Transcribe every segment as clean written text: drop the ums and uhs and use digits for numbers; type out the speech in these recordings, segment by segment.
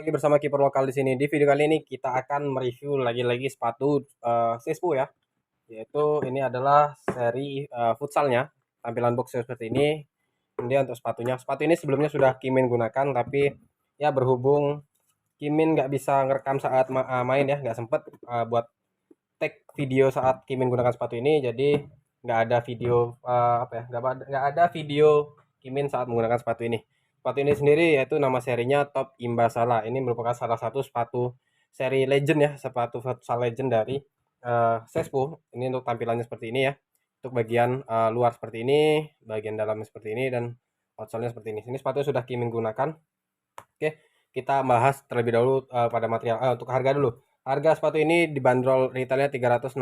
Lagi bersama kiper lokal di sini. Di video kali ini kita akan mereview lagi-lagi sepatu Sespo ya. Yaitu ini adalah seri futsalnya. Tampilan boxnya seperti ini. Kemudian untuk sepatunya, sepatu ini sebelumnya sudah Kimin gunakan, tapi ya berhubung Kimin nggak bisa ngerekam saat main ya, nggak sempet buat take video saat Kimin gunakan sepatu ini, jadi nggak ada video apa ya, nggak ada video Kimin saat menggunakan sepatu ini. Sepatu ini sendiri yaitu nama serinya Top Imbasala. Ini merupakan salah satu sepatu seri legend ya, sepatu futsal legend dari Sespo. Ini untuk tampilannya seperti ini ya. Untuk bagian luar seperti ini, bagian dalamnya seperti ini, dan outsole-nya seperti ini. Ini sepatu sudah Kimin gunakan. Oke, kita bahas terlebih dahulu pada material. Untuk harga dulu. Harga sepatu ini dibanderol retailnya 369.000,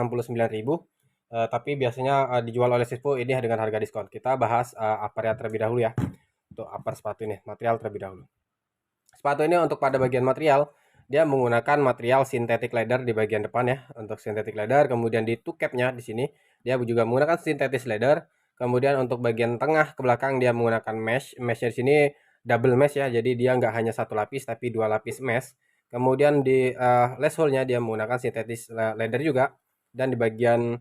tapi biasanya dijual oleh Sispo ini dengan harga diskon. Kita bahas uppernya terlebih dahulu ya. Untuk upper sepatu ini, material terlebih dahulu. Sepatu ini untuk pada bagian material, dia menggunakan material synthetic leather di bagian depan ya, untuk synthetic leather. Kemudian di two capnya di sini dia juga menggunakan synthetic leather. Kemudian untuk bagian tengah ke belakang dia menggunakan mesh. Meshnya di sini double mesh ya, jadi dia nggak hanya satu lapis tapi dua lapis mesh. Kemudian di lace hole-nya dia menggunakan synthetic leather juga, dan di bagian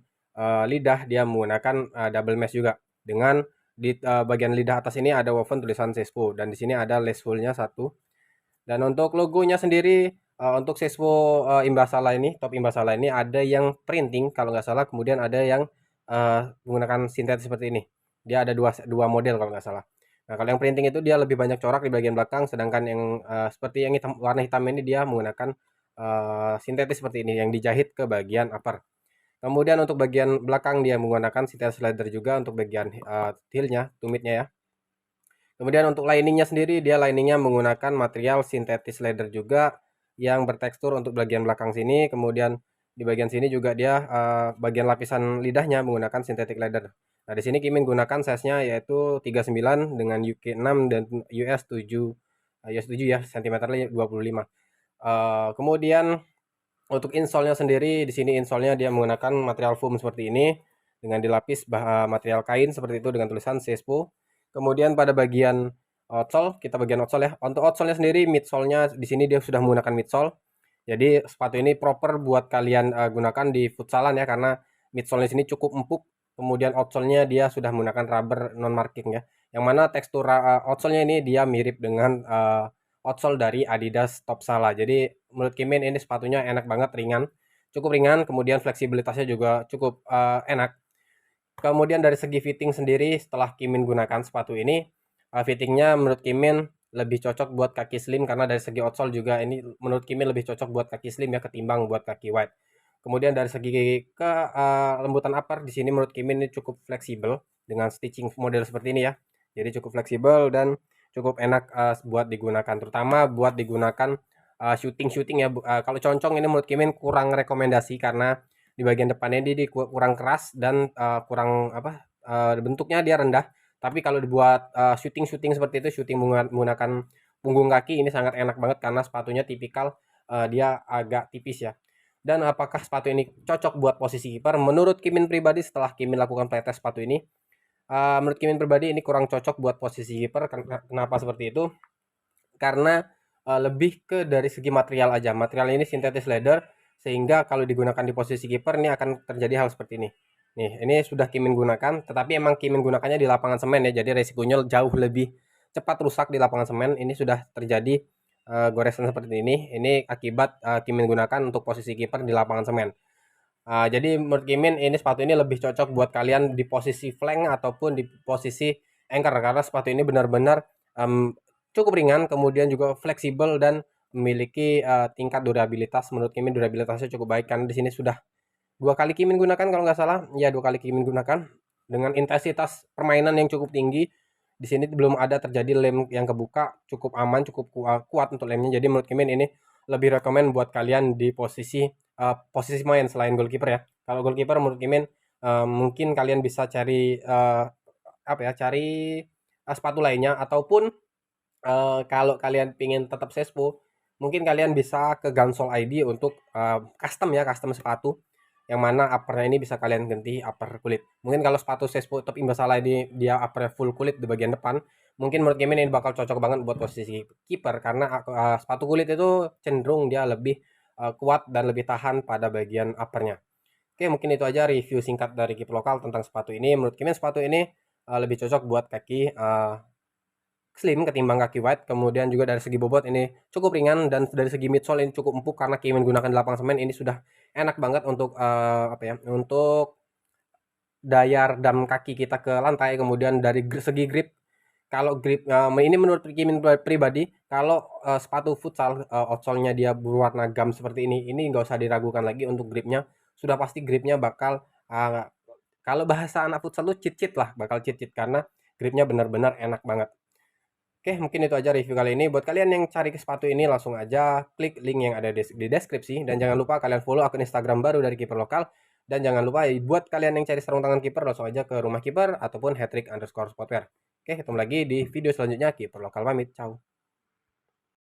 lidah dia menggunakan double mesh juga. Dengan di bagian lidah atas ini ada woven tulisan Sespo, dan di sini ada lace hole-nya satu. Dan untuk logonya sendiri, untuk Sespo Imbasala ini, Top Imbasala ini ada yang printing kalau nggak salah, kemudian ada yang menggunakan sintetis seperti ini. Dia ada dua model kalau nggak salah. Nah, kalau yang printing itu dia lebih banyak corak di bagian belakang, sedangkan yang seperti yang hitam, warna hitam ini dia menggunakan sintetis seperti ini yang dijahit ke bagian upper. Kemudian untuk bagian belakang dia menggunakan sintetis leather juga untuk bagian heelnya, tumitnya ya. Kemudian untuk liningnya sendiri, dia liningnya menggunakan material sintetis leather juga yang bertekstur untuk bagian belakang sini. Kemudian di bagian sini juga dia bagian lapisan lidahnya menggunakan synthetic leather. Nah, di sini Kimin gunakan size-nya yaitu 39 dengan UK 6 dan US 7 US 7 ya, cm 25. Kemudian untuk insole-nya sendiri, di sini insole-nya dia menggunakan material foam seperti ini dengan dilapis material kain seperti itu dengan tulisan Sespo. Kemudian pada bagian outsole, kita bagian outsole ya. Untuk outsole-nya sendiri, midsole-nya di sini dia sudah menggunakan midsole. Jadi sepatu ini proper buat kalian gunakan di futsalan ya, karena midsole-nya sini cukup empuk. Kemudian outsole-nya dia sudah menggunakan rubber non marking ya. Yang mana tekstur outsole-nya ini dia mirip dengan outsole dari Adidas Top Sala. Jadi menurut Kimin ini sepatunya enak banget, ringan, cukup ringan. Kemudian fleksibilitasnya juga cukup enak. Kemudian dari segi fitting sendiri, setelah Kimin gunakan sepatu ini, fittingnya menurut Kimin lebih cocok buat kaki slim, karena dari segi outsole juga ini menurut Kimin lebih cocok buat kaki slim ya ketimbang buat kaki wide. Kemudian dari segi lembutan upper di sini menurut Kimin ini cukup fleksibel dengan stitching model seperti ini ya. Jadi cukup fleksibel dan cukup enak buat digunakan, terutama buat digunakan shooting ya. Kalau concong ini menurut Kimin kurang rekomendasi karena di bagian depannya dia kurang keras dan kurang apa, bentuknya dia rendah. Tapi kalau dibuat shooting seperti itu, shooting menggunakan punggung kaki, ini sangat enak banget karena sepatunya tipikal dia agak tipis ya. Dan apakah sepatu ini cocok buat posisi kiper? Menurut Kimin pribadi, setelah Kimin lakukan playtest sepatu ini, menurut Kimin pribadi ini kurang cocok buat posisi kiper. Kenapa seperti itu? Karena lebih ke dari segi material aja. Material ini sintetis leather, sehingga kalau digunakan di posisi kiper ini akan terjadi hal seperti ini. Nih, ini sudah Kimin gunakan, tetapi emang Kimin gunakannya di lapangan semen ya, jadi resikonya jauh lebih cepat rusak di lapangan semen. Ini sudah terjadi goresan seperti ini. Ini akibat Kimin gunakan untuk posisi kiper di lapangan semen. Jadi menurut Kimin ini sepatu ini lebih cocok buat kalian di posisi flank ataupun di posisi anchor, karena sepatu ini benar-benar cukup ringan, kemudian juga fleksibel dan memiliki tingkat durabilitas. Menurut Kimin durabilitasnya cukup baik karena di sini sudah dua kali Kimin gunakan kalau nggak salah. Ya, dua kali Kimin gunakan dengan intensitas permainan yang cukup tinggi. Di sini belum ada terjadi lem yang kebuka, cukup aman, cukup kuat untuk lemnya. Jadi menurut Kimin ini lebih rekomend buat kalian di posisi main selain goalkeeper ya. Kalau goalkeeper menurut Kimin mungkin kalian bisa cari apa ya, cari sepatu lainnya, ataupun kalau kalian pingin tetap Sespo, mungkin kalian bisa ke Gansol ID untuk custom ya, custom sepatu. Yang mana uppernya ini bisa kalian ganti upper kulit. Mungkin kalau sepatu Sespo Top Imbasala ini dia uppernya full kulit di bagian depan, mungkin menurut Kimin ini bakal cocok banget buat posisi kiper karena sepatu kulit itu cenderung dia lebih kuat dan lebih tahan pada bagian uppernya. Oke, mungkin itu aja review singkat dari kiper lokal tentang sepatu ini. Menurut Kimin sepatu ini lebih cocok buat kaki slim ketimbang kaki wide. Kemudian juga dari segi bobot ini cukup ringan dan dari segi midsole ini cukup empuk karena Kimin menggunakan 8 semen. Ini sudah enak banget untuk apa ya? Untuk daya redam kaki kita ke lantai. Kemudian dari segi grip, kalau grip ini menurut Kimin pribadi, kalau sepatu futsal outsole-nya dia berwarna gam seperti ini nggak usah diragukan lagi untuk gripnya. Sudah pasti gripnya bakal kalau bahasa anak futsal tuh cheat lah, bakal cheat karena gripnya benar-benar enak banget. Oke, mungkin itu aja review kali ini. Buat kalian yang cari ke sepatu ini, langsung aja klik link yang ada di deskripsi. Dan jangan lupa kalian follow akun Instagram baru dari Kiper Lokal. Dan jangan lupa buat kalian yang cari sarung tangan kiper, langsung aja ke rumah kiper ataupun @hattrick_sportwear. Oke, ketemu lagi di video selanjutnya. Kiper Lokal pamit, ciao.